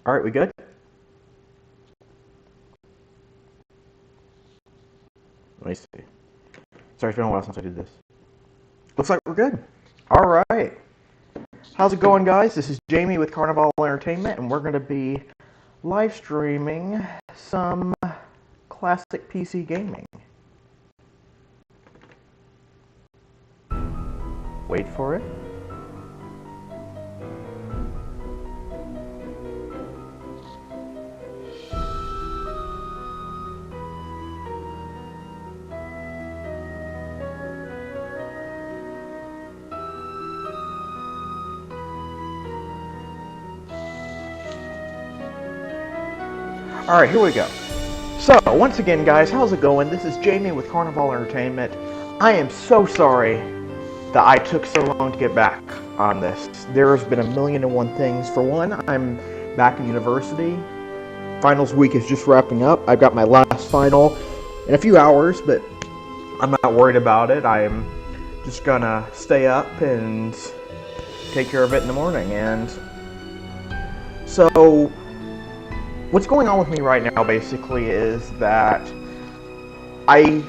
Alright, we good? Let me see. Sorry, it's been a while since I did this. Looks like we're good. Alright. How's it going, guys? This is Jamie with Carnaval Entertainment, and we're going to be live streaming some classic PC gaming. Wait for it. Alright, here we go. So, once again, guys, how's it going? This is Jamie with Carnaval Entertainment. I am so sorry that I took so long to get back on this. There's been a million and one things. For one, I'm back in university. Finals week is just wrapping up. I've got my last final in a few hours, but I'm not worried about it. I'm just gonna stay up and take care of it in the morning. And so what's going on with me right now basically is that I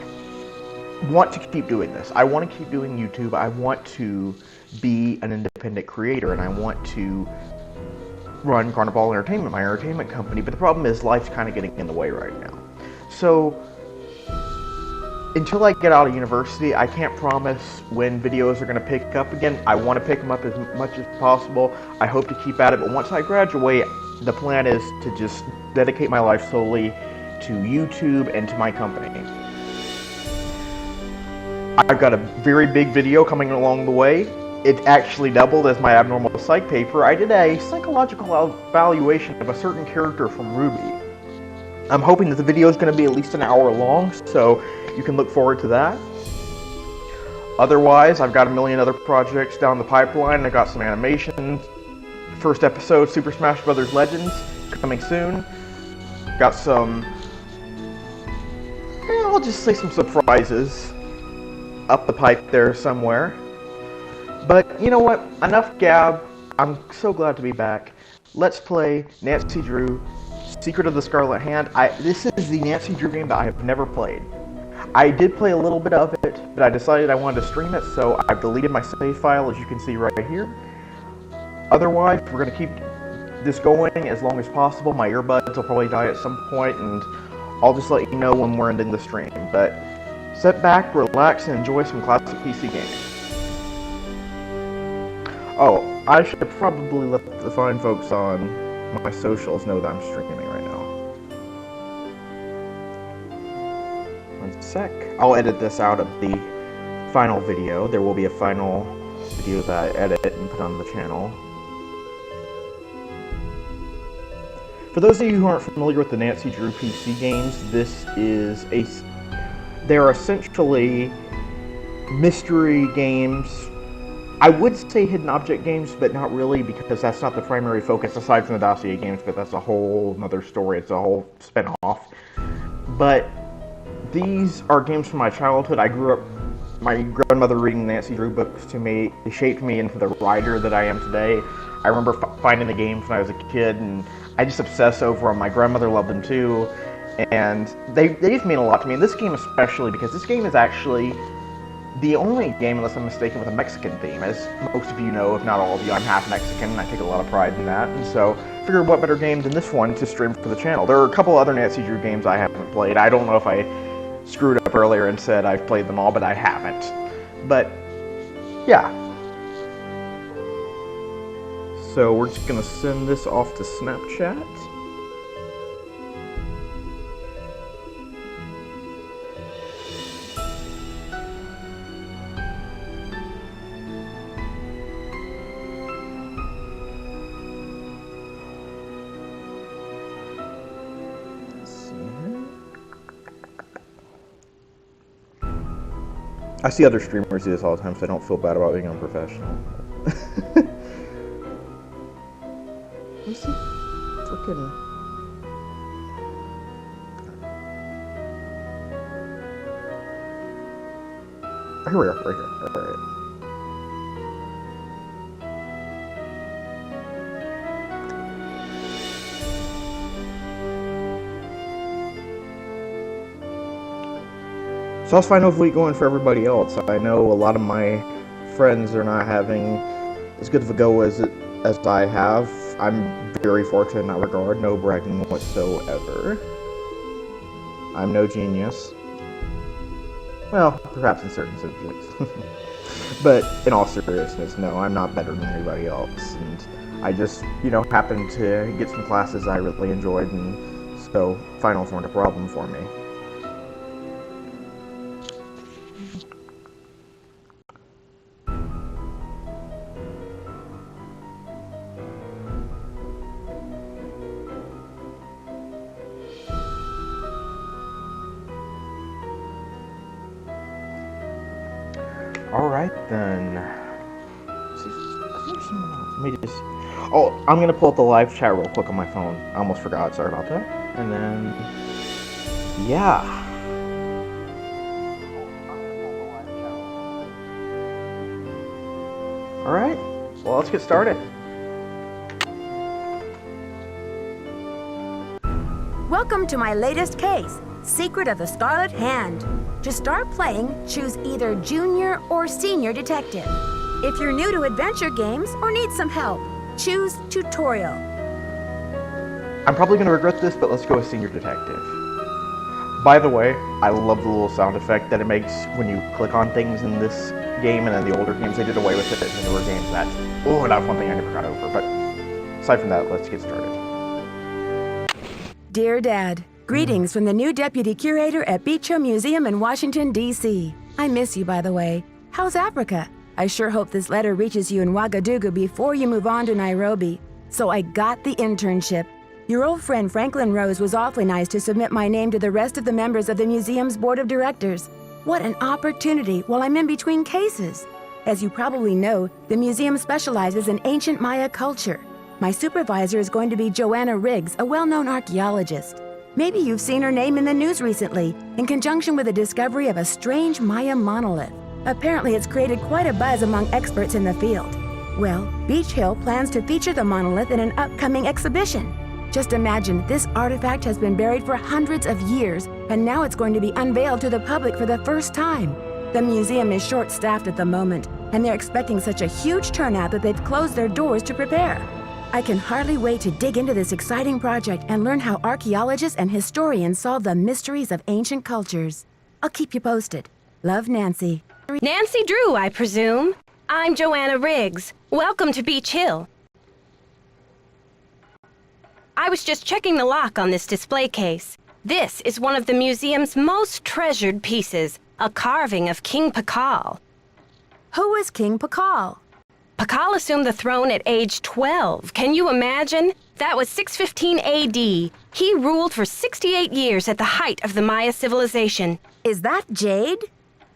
want to keep doing this. I want to keep doing YouTube. I want to be an independent creator, and I want to run Carnaval Entertainment, my entertainment company. But the problem is life's kind of getting in the way right now. So until I get out of university, I can't promise when videos are going to pick up again. I want to pick them up as much as possible. I hope to keep at it, but once I graduate, the plan is to just dedicate my life solely to YouTube and to my company. I've got a very big video coming along the way. It actually doubled as my abnormal psych paper. I did a psychological evaluation of a certain character from Ruby. I'm hoping that the video is going to be at least an hour long, so you can look forward to that. Otherwise, I've got a million other projects down the pipeline. I got some animations. First episode, Super Smash Bros. Legends, coming soon. Got some, I'll just say some surprises up the pipe there somewhere. But you know what? Enough gab. I'm so glad to be back. Let's play Nancy Drew, Secret of the Scarlet Hand. This is the Nancy Drew game that I have never played. I did play a little bit of it, but I decided I wanted to stream it, so I've deleted my save file, as you can see right here. Otherwise, we're going to keep this going as long as possible. My earbuds will probably die at some point, and I'll just let you know when we're ending the stream. But sit back, relax, and enjoy some classic PC gaming. Oh, I should probably let the fine folks on my socials know that I'm streaming right now. One sec. I'll edit this out of the final video. There will be a final video that I edit and put on the channel. For those of you who aren't familiar with the Nancy Drew PC games, they're essentially mystery games. I would say hidden object games, but not really, because that's not the primary focus aside from the dossier games, but that's a whole other story. It's a whole spin-off. But these are games from my childhood. I grew up, my grandmother reading Nancy Drew books to me. They shaped me into the writer that I am today. I remember finding the games when I was a kid, and I just obsessed over them. My grandmother loved them too, and they just mean a lot to me. And this game especially, because this game is actually the only game, unless I'm mistaken, with a Mexican theme. As most of you know, if not all of you, I'm half Mexican, and I take a lot of pride in that. And so, I figured what better game than this one to stream for the channel. There are a couple other Nancy Drew games I haven't played. I don't know if I screwed up earlier and said I've played them all, but I haven't. But, yeah. So we're just going to send this off to Snapchat. I see other streamers do this all the time, so I don't feel bad about being unprofessional. What's the freaking... Here we are, right here. Alright. So how's Final Week going for everybody else? I know a lot of my friends are not having as good of a go as I have. I'm very fortunate in that regard, no bragging whatsoever. I'm no genius. Well, perhaps in certain subjects. But in all seriousness, no, I'm not better than anybody else. And I just, happened to get some classes I really enjoyed, and so finals weren't a problem for me. Alright then. Let me just. Oh, I'm gonna pull up the live chat real quick on my phone. I almost forgot, sorry about that. And then. Yeah. Alright, well, let's get started. Welcome to my latest case, Secret of the Scarlet Hand. To start playing, choose either Junior or Senior Detective. If you're new to adventure games or need some help, choose Tutorial. I'm probably going to regret this, but let's go with Senior Detective. By the way, I love the little sound effect that it makes when you click on things in this game, and in the older games they did away with it in the newer games. That's one thing I never got over, but aside from that, let's get started. Dear Dad, greetings from the new Deputy Curator at Beach Hill Museum in Washington, D.C. I miss you, by the way. How's Africa? I sure hope this letter reaches you in Ouagadougou before you move on to Nairobi. So I got the internship. Your old friend Franklin Rose was awfully nice to submit my name to the rest of the members of the museum's board of directors. What an opportunity while I'm in between cases. As you probably know, the museum specializes in ancient Maya culture. My supervisor is going to be Joanna Riggs, a well-known archaeologist. Maybe you've seen her name in the news recently, in conjunction with the discovery of a strange Maya monolith. Apparently, it's created quite a buzz among experts in the field. Well, Beach Hill plans to feature the monolith in an upcoming exhibition. Just imagine, this artifact has been buried for hundreds of years, and now it's going to be unveiled to the public for the first time. The museum is short-staffed at the moment, and they're expecting such a huge turnout that they've closed their doors to prepare. I can hardly wait to dig into this exciting project and learn how archaeologists and historians solve the mysteries of ancient cultures. I'll keep you posted. Love, Nancy. Nancy Drew, I presume. I'm Joanna Riggs. Welcome to Beach Hill. I was just checking the lock on this display case. This is one of the museum's most treasured pieces, a carving of King Pakal. Who is King Pakal? Pakal assumed the throne at age 12. Can you imagine? That was 615 A.D. He ruled for 68 years at the height of the Maya civilization. Is that jade?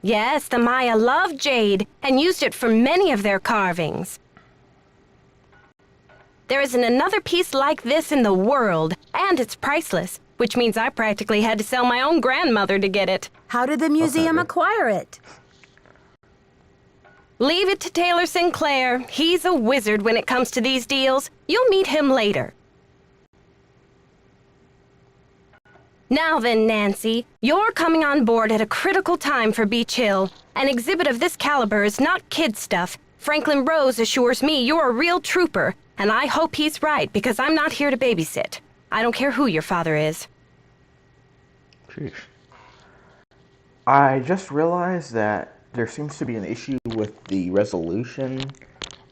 Yes, the Maya loved jade and used it for many of their carvings. There isn't another piece like this in the world, and it's priceless, which means I practically had to sell my own grandmother to get it. How did the museum acquire it? Leave it to Taylor Sinclair. He's a wizard when it comes to these deals. You'll meet him later. Now then, Nancy, you're coming on board at a critical time for Beach Hill. An exhibit of this caliber is not kid stuff. Franklin Rose assures me you're a real trooper, and I hope he's right because I'm not here to babysit. I don't care who your father is. Jeez. I just realized that there seems to be an issue with the resolution,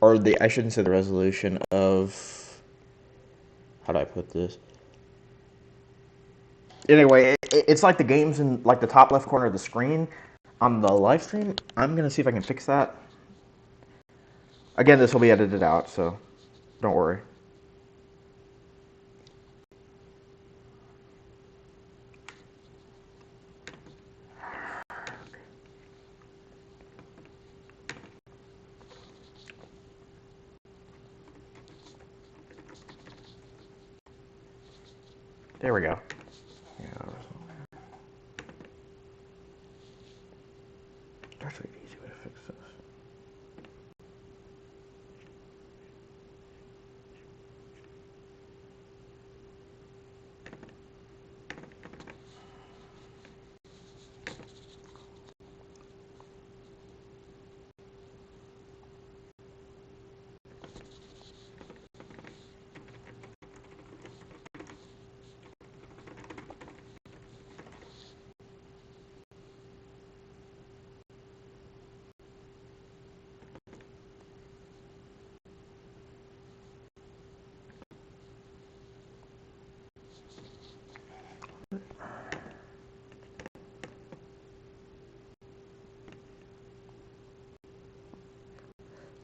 or I shouldn't say the resolution of, how do I put this? Anyway, it's like the game's in like the top left corner of the screen on the live stream. I'm gonna see if I can fix that. Again, this will be edited out, so don't worry. There we go. Yeah. That's an easy way to fix this.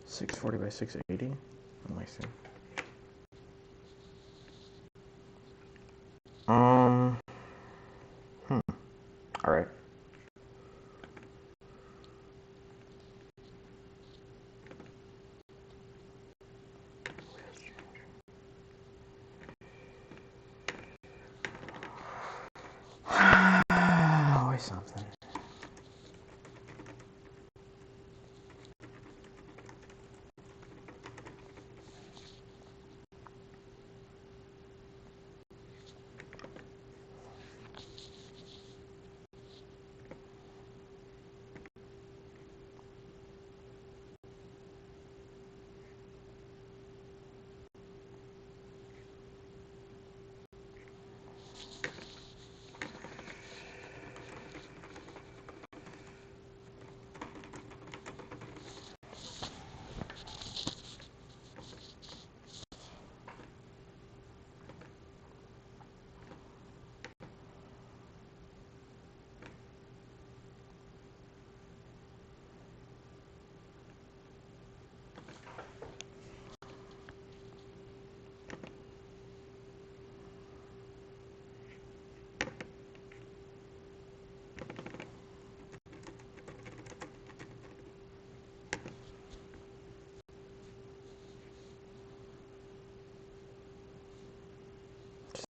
640 by 680. Let me see. All right. Always something.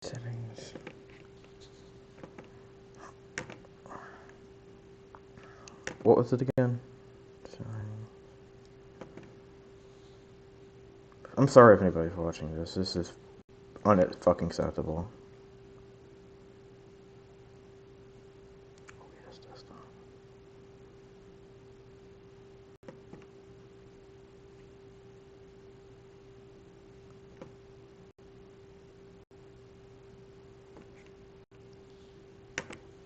Settings. What was it again? I'm sorry if anybody's watching this. This is unfucking acceptable.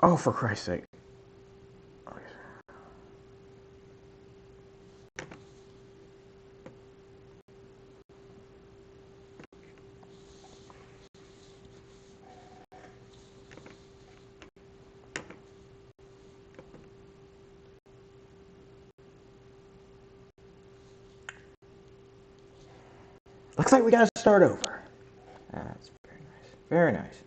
Oh, for Christ's sake. Looks like we gotta start over. That's very nice. Very nice.